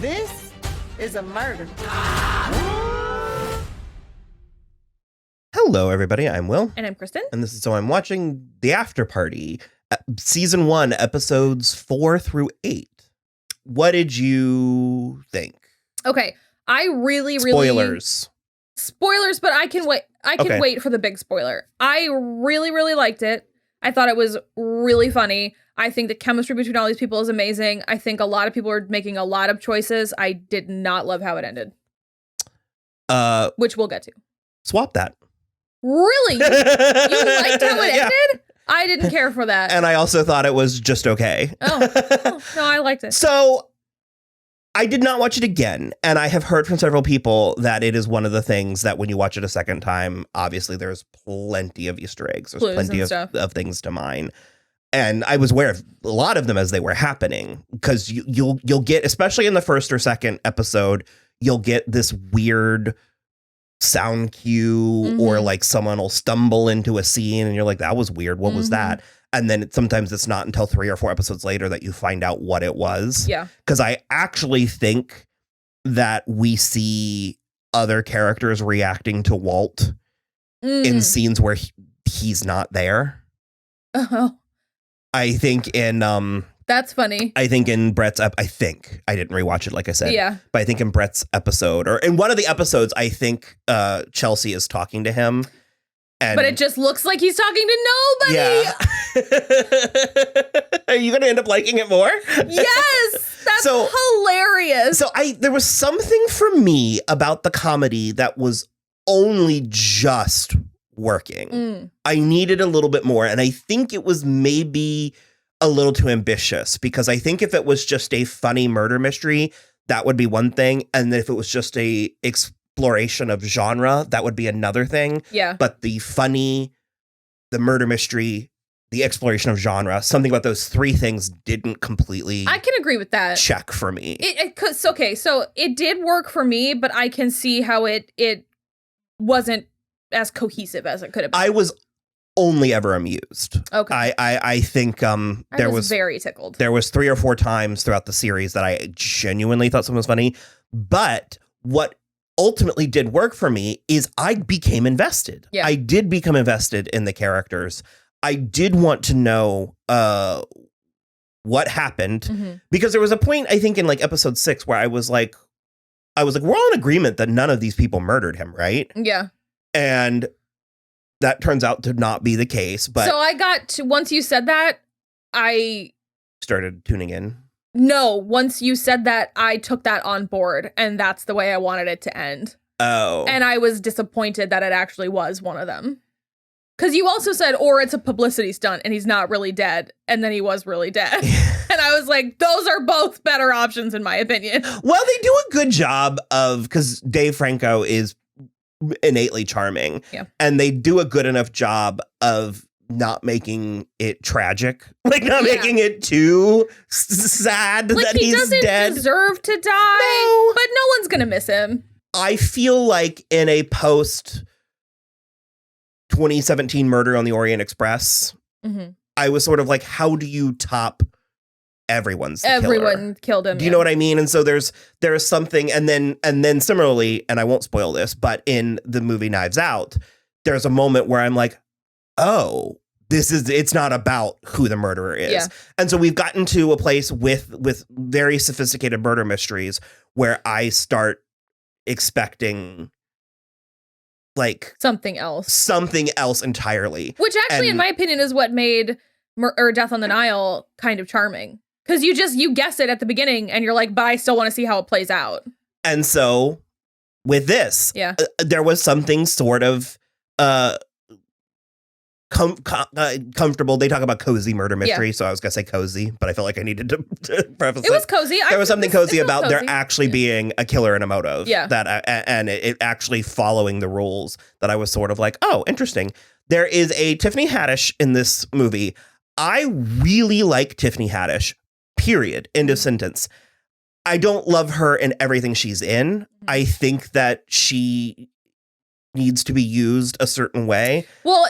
This is a murder. Hello, everybody. I'm Will. And I'm Kristen. And this is So I'm Watching The Afterparty, Season 1, Episodes 4 through 8. What did you think? Okay. I really Spoilers, but I can wait. I can wait for the big spoiler. I really liked it. I thought it was really funny. I think the chemistry between all these people is amazing. I think a lot of people are making a lot of choices. I did not love how it ended. Which we'll get to. Swap that. Really? You liked how it ended? I didn't care for that. And I also thought it was just okay. No, I liked it. So I did not watch it again. And I have heard from several people that it is one of the things that when you watch it a second time, obviously there's plenty of Easter eggs. There's Clues plenty of things to mine. And I was aware of a lot of them as they were happening, because you'll get, especially in the first or second episode, you'll get this weird sound cue or like someone will stumble into a scene and you're like, that was weird. What was that? And then sometimes it's not until 3 or 4 episodes later that you find out what it was. Yeah. Because I actually think that we see other characters reacting to Walt in scenes where he's not there. Oh. I think in That's funny. I think in Brett's I didn't rewatch it, like I said. Yeah. But I think in Brett's episode, or in one of the episodes, I think Chelsea is talking to him. But it just looks like he's talking to nobody. Yeah. Are you gonna end up liking it more? Yes. That's hilarious. So there was something for me about the comedy that was only just working. I needed a little bit more, and I think it was maybe a little too ambitious, because I think if it was just a funny murder mystery, that would be one thing, and then if it was just a exploration of genre, that would be another thing. Yeah. But the funny, the murder mystery, the exploration of genre, something about those three things didn't completely I can agree with that. check for me. So it did work for me, but I can see how it wasn't as cohesive as it could have been. I was only ever amused. Okay. I think there was very tickled. There was 3 or 4 times throughout the series that I genuinely thought something was funny. But what ultimately did work for me is I became invested. Yeah. I did become invested in the characters. I did want to know what happened, because there was a point, I think, in like episode 6 where I was like, we're all in agreement that none of these people murdered him, right? Yeah. And that turns out to not be the case. But so I got to, once you said that, I started tuning in. No, once you said that, I took that on board, and that's the way I wanted it to end. Oh. And I was disappointed that it actually was one of them. Because you also said, or it's a publicity stunt, and he's not really dead, and then he was really dead. And I was like, those are both better options, in my opinion. Well, they do a good job of, because Dave Franco is innately charming. Yeah. And they do a good enough job of not making it tragic, like not making it too sad like that he's dead. He doesn't deserve to die, but no one's gonna miss him. I feel like in a post 2017 Murder on the Orient Express, I was sort of like, how do you top everyone killed him? Do you know what I mean? And so there is something, and then similarly, and I won't spoil this, but in the movie Knives Out, there's a moment where I'm like, oh, it's not about who the murderer is. Yeah. And so we've gotten to a place with very sophisticated murder mysteries where I start expecting like something else entirely. Which actually, in my opinion, is what made Death on the Nile kind of charming. Because you guess it at the beginning and you're like, but I still want to see how it plays out. And so with this, there was something sort of comfortable. They talk about cozy murder mystery, so I was gonna say cozy, but I felt like I needed to preface it. It was cozy. There was something cozy about there actually being a killer and a motive. Yeah. That and it actually following the rules. That I was sort of like, oh, interesting. There is a Tiffany Haddish in this movie. I really like Tiffany Haddish. Period. End of sentence. I don't love her in everything she's in. I think that she needs to be used a certain way. Well,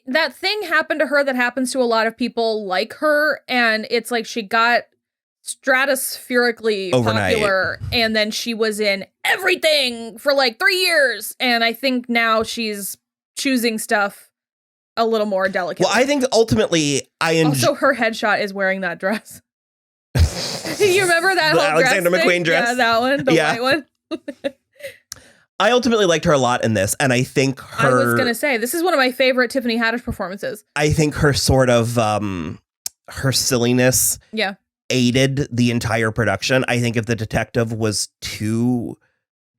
that thing happened to her that happens to a lot of people like her, and it's like she got stratospherically overnight. popular, and then she was in everything for like 3 years, and I think now she's choosing stuff a little more delicately. Well, I think ultimately also her headshot is wearing that dress. You remember that whole Alexander dress McQueen thing? dress? Yeah, that one, the white one. I ultimately liked her a lot in this, and I think her... I was gonna say, this is one of my favorite Tiffany Haddish performances. I think her sort of, her silliness aided the entire production. I think if the detective was too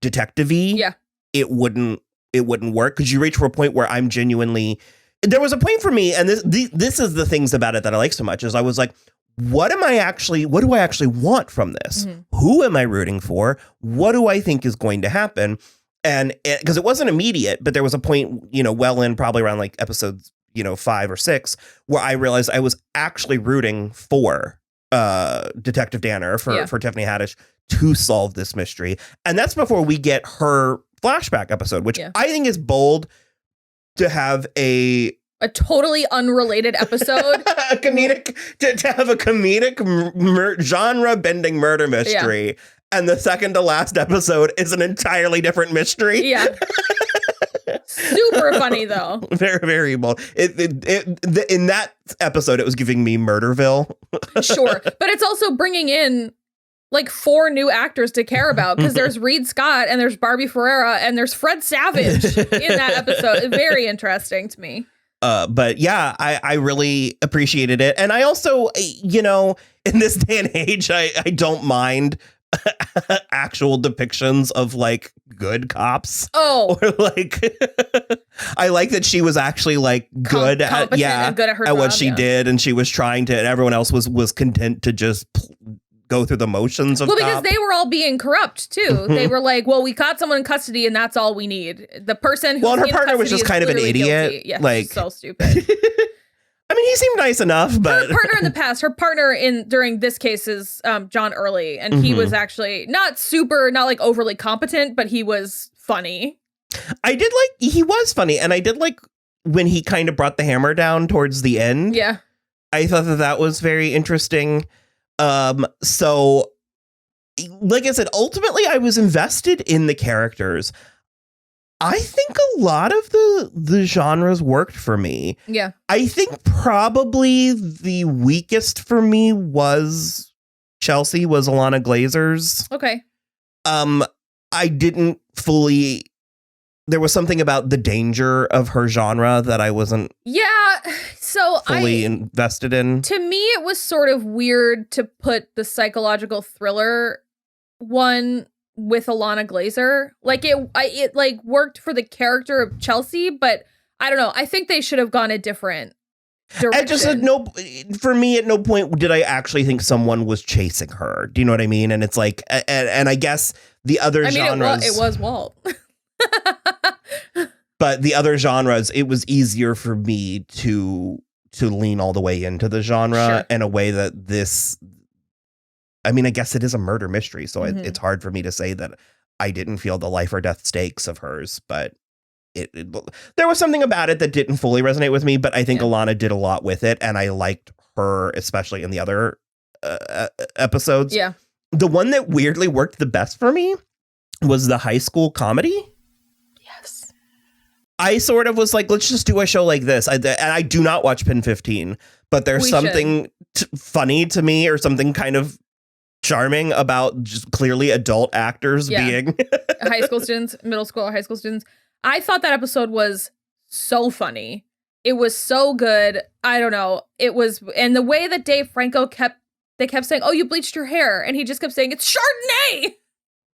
detective-y, it wouldn't work, because you reach for a point where I'm genuinely... There was a point for me, and this is the things about it that I like so much, is I was like, what do I actually want from this? Mm-hmm. Who am I rooting for? What do I think is going to happen? And because it wasn't immediate, but there was a point, well in probably around like episodes, 5 or 6, where I realized I was actually rooting for Detective Danner, for Tiffany Haddish to solve this mystery. And that's before we get her flashback episode, which I think is bold to have a totally unrelated episode. to have a comedic genre bending murder mystery. Yeah. And the second to last episode is an entirely different mystery. Yeah. Super funny, though. Very, very bold. In that episode, it was giving me Murderville. Sure. But it's also bringing in like 4 new actors to care about, because there's Reed Scott and there's Barbie Ferreira and there's Fred Savage in that episode. Very interesting to me. But yeah, I really appreciated it. And I also, in this day and age, I don't mind actual depictions of like good cops. Oh, or like I like that she was actually like good at good at her job, what she did, and she was trying to, and everyone else was content to just go through the motions of because they were all being corrupt too. Mm-hmm. They were like, well, we caught someone in custody and that's all we need. The person who her partner was just kind of an idiot. Yeah, like so stupid. I mean, he seemed nice enough, but her partner in the past, during this case is John Early, and he was actually not like overly competent, but he was funny. He was funny, and I did like when he kind of brought the hammer down towards the end. Yeah, I thought that was very interesting. So like I said, ultimately I was invested in the characters. I think a lot of the genres worked for me. Yeah. I think probably the weakest for me was Alana Glazer's. Okay. I didn't fully... There was something about the danger of her genre that I wasn't fully invested in. To me, it was sort of weird to put the psychological thriller one with Alana Glazer. Like it like worked for the character of Chelsea, but I don't know. I think they should have gone a different direction. For me, at no point did I actually think someone was chasing her. Do you know what I mean? And it's like, and I guess the other genres... it was Walt. But the other genres, it was easier for me to lean all the way into the genre in a way that this... I mean, I guess it is a murder mystery, so it's hard for me to say that I didn't feel the life or death stakes of hers, but there was something about it that didn't fully resonate with me, but I think Alana did a lot with it, and I liked her, especially in the other episodes. Yeah. The one that weirdly worked the best for me was the high school comedy. Yes. I sort of was like, let's just do a show like this. And I do not watch Pin 15, but there's something funny to me, or something kind of charming about just clearly adult actors being high school students, middle school or high school students. I thought that episode was so funny. It was so good. I don't know. It was, and the way that Dave Franco kept saying, "Oh, you bleached your hair," and he just kept saying, "It's Chardonnay."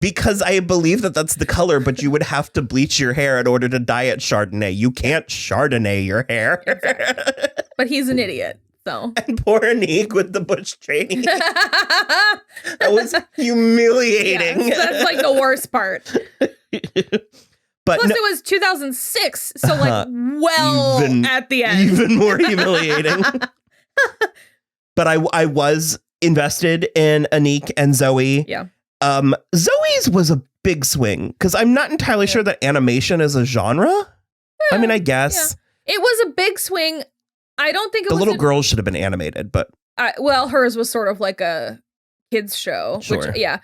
Because I believe that that's the color, but you would have to bleach your hair in order to dye it Chardonnay. You can't Chardonnay your hair. Exactly. But he's an idiot. So. And poor Anik with the Bush Cheney. That was humiliating. Yes, that's like the worst part. But plus, it was 2006, so like at the end. Even more humiliating. But I was invested in Anik and Zoe. Yeah. Zoe's was a big swing, because I'm not entirely sure that animation is a genre. I mean, I guess. Yeah. It was a big swing. I don't think the little girls should have been animated, but well, hers was sort of like a kids show. Sure. Which, yeah.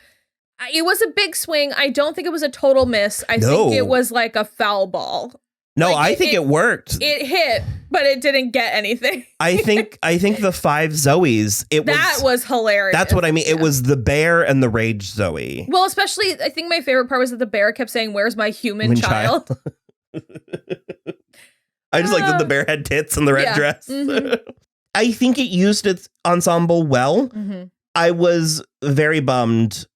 It was a big swing. I don't think it was a total miss. I think it was like a foul ball. No, like I think it worked. It hit, but it didn't get anything. I think the 5 Zoes. That was hilarious. That's what I mean. It was the bear and the rage Zoe. Well, especially, I think my favorite part was that the bear kept saying, "Where's my human child?" I just like that the bear had tits and the red dress. Mm-hmm. I think it used its ensemble well. Mm-hmm. I was very bummed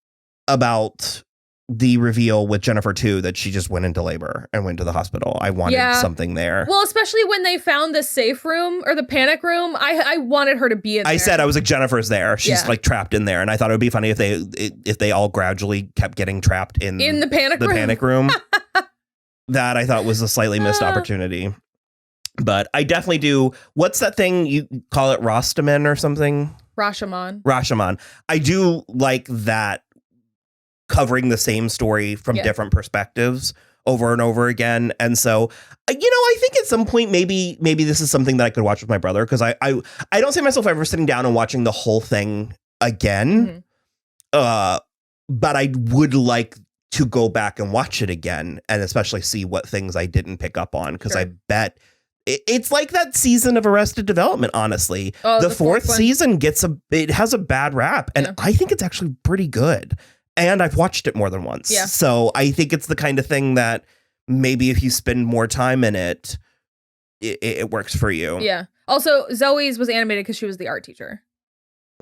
about the reveal with Jennifer too, that she just went into labor and went to the hospital. I wanted something there. Well, especially when they found the safe room or the panic room, I wanted her to be in there. I said, I was like, Jennifer's there. She's like trapped in there. And I thought it would be funny if they all gradually kept getting trapped in the panic room. That I thought was a slightly missed opportunity. But I definitely do. What's that thing? You call it Rostamon or something? Rashomon. I do like that, covering the same story from different perspectives over and over again. And so, I think at some point, maybe this is something that I could watch with my brother, because I don't see myself ever sitting down and watching the whole thing again. Mm-hmm. But I would like to go back and watch it again, and especially see what things I didn't pick up on, because I bet it's like that season of Arrested Development, honestly. The fourth season has a bad rap, and I think it's actually pretty good. And I've watched it more than once. Yeah. So I think it's the kind of thing that maybe if you spend more time in it, it works for you. Yeah. Also, Zoe's was animated because she was the art teacher.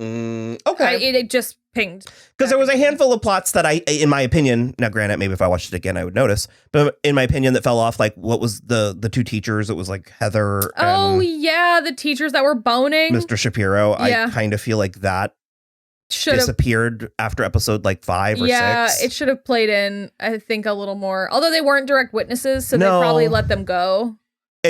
Okay. It just pinged. Because there was a handful of plots that in my opinion, now granted, maybe if I watched it again, I would notice, but in my opinion, that fell off. Like, what was the 2 teachers? It was like Heather and the teachers that were boning. Mr. Shapiro. Yeah. I kind of feel like that disappeared after episode like 5 or 6. Yeah, it should have played in, I think, a little more. Although they weren't direct witnesses, so they probably let them go.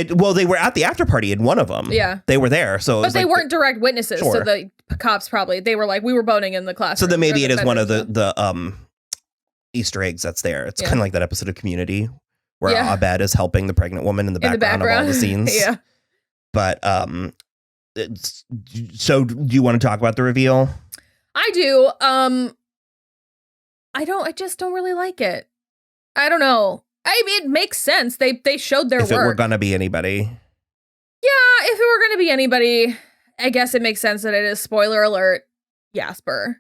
Well, they were at the after party in one of them. Yeah, they were there. So, but they weren't direct witnesses. Sure. So the cops they were like, we were boning in the classroom. So then maybe it is one of the Easter eggs that's there. It's kind of like that episode of Community where Abed is helping the pregnant woman in the background of all the scenes. Yeah. But so do you want to talk about the reveal? I do. I just don't really like it. I don't know. I mean, it makes sense. They showed their work. If it were gonna be anybody. Yeah, if it were gonna be anybody, I guess it makes sense that it is, spoiler alert, Jasper.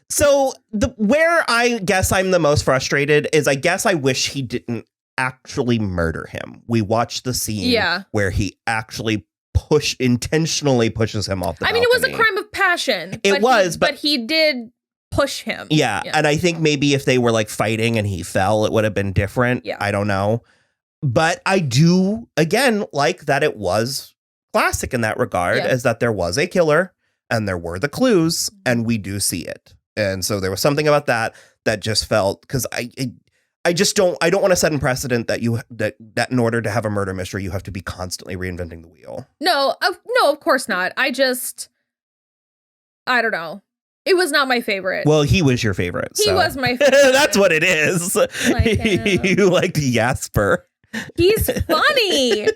So where I guess I'm the most frustrated is I guess I wish he didn't actually murder him. We watched the scene where he actually intentionally pushes him off the balcony. I mean, it was a crime of passion. But he did push him. Yeah, and I think maybe if they were like fighting and he fell, it would have been different. Yeah. I don't know. But I do, again, like that it was classic in that regard, is that there was a killer and there were the clues and we do see it. And so there was something about that just felt, because I don't want to set a precedent that that in order to have a murder mystery, you have to be constantly reinventing the wheel. No, of course not. I don't know. It was not my favorite. Well, he was your favorite. He was my favorite. That's what it is. You liked Jasper. He's funny.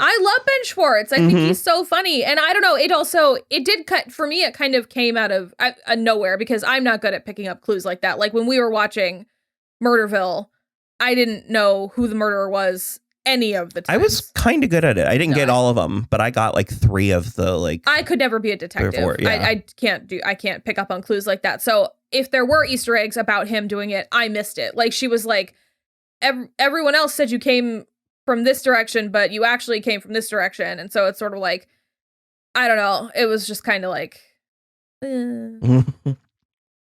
I love Ben Schwartz. I think he's so funny. And I don't know, it did cut, for me, it kind of came out of nowhere, because I'm not good at picking up clues like that. Like when we were watching Murderville, I didn't know who the murderer was any of the time. I was kind of good at it. I didn't get all of them, but I got like 3 of the like. I could never be a detective. 4, I can't pick up on clues like that. So if there were Easter eggs about him doing it, I missed it. Like she was like, everyone else said you came from this direction, but you actually came from this direction. And so it's sort of like, I don't know. It was just kind of like.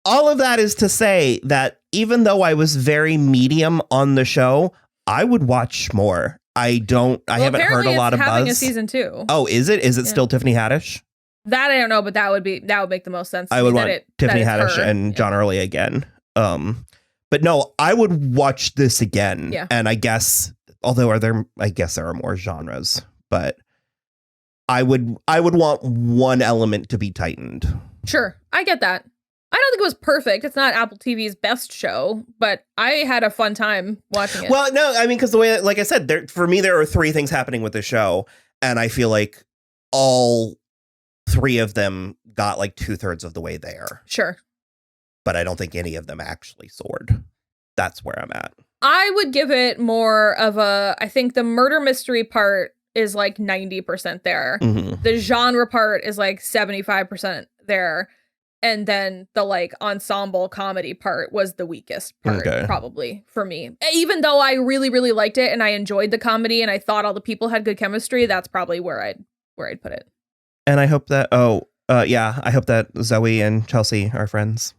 All of that is to say that even though I was very medium on the show, I would watch more. I haven't heard a lot of buzz. Having a season 2. Oh, is it? Is it still Tiffany Haddish? That I don't know, but that would make the most sense. I would want Tiffany Haddish and John Early again. But no, I would watch this again. Yeah. And I guess, I guess there are more genres, but I would want one element to be tightened. Sure, I get that. I don't think it was perfect. It's not Apple TV's best show, but I had a fun time watching it. Well, no, I mean, because the way, like I said, for me, there are 3 things happening with the show, and I feel like all 3 of them got like 2/3 of the way there. Sure. but I don't think any of them actually soared. That's where I'm at. I would give it more of I think the murder mystery part is like 90% there. Mm-hmm. The genre part is like 75% there. And then the like ensemble comedy part was the weakest part, probably for me. Even though I really, really liked it and I enjoyed the comedy and I thought all the people had good chemistry, that's probably where I'd put it. And I hope that I hope that Zoe and Chelsea are friends.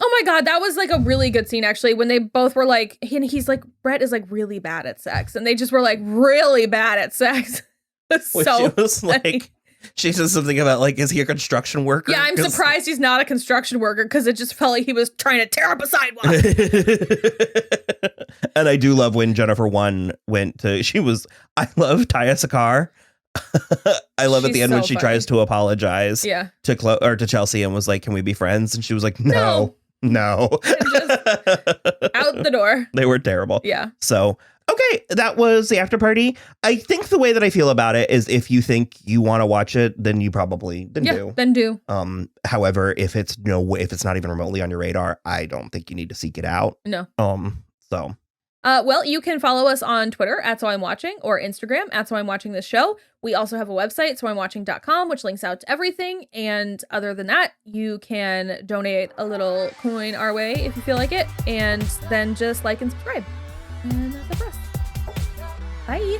Oh my God, that was like a really good scene actually when they both were like, and he's like, Brett is like really bad at sex, and they just were like really bad at sex. So she was like, she said something about like, is he a construction worker? Yeah, I'm surprised he's not a construction worker because it just felt like he was trying to tear up a sidewalk. And I do love when Jennifer One went to, I love Taya Sakar. I love at the end when she tries to apologize to Chelsea and was like, can we be friends? And she was like, no. And just out the door. They were terrible. Yeah. So, okay, that was the after party. I think the way that I feel about it is if you think you want to watch it, then you probably do. Then do. However, if it's not even remotely on your radar, I don't think you need to seek it out. No. So. Well, you can follow us on Twitter at soimwatching or Instagram at soimwatching show. We also have a website, soimwatching.com, which links out to everything. And other than that, you can donate a little coin our way if you feel like it. And then just like and subscribe. And that's it for us. Bye.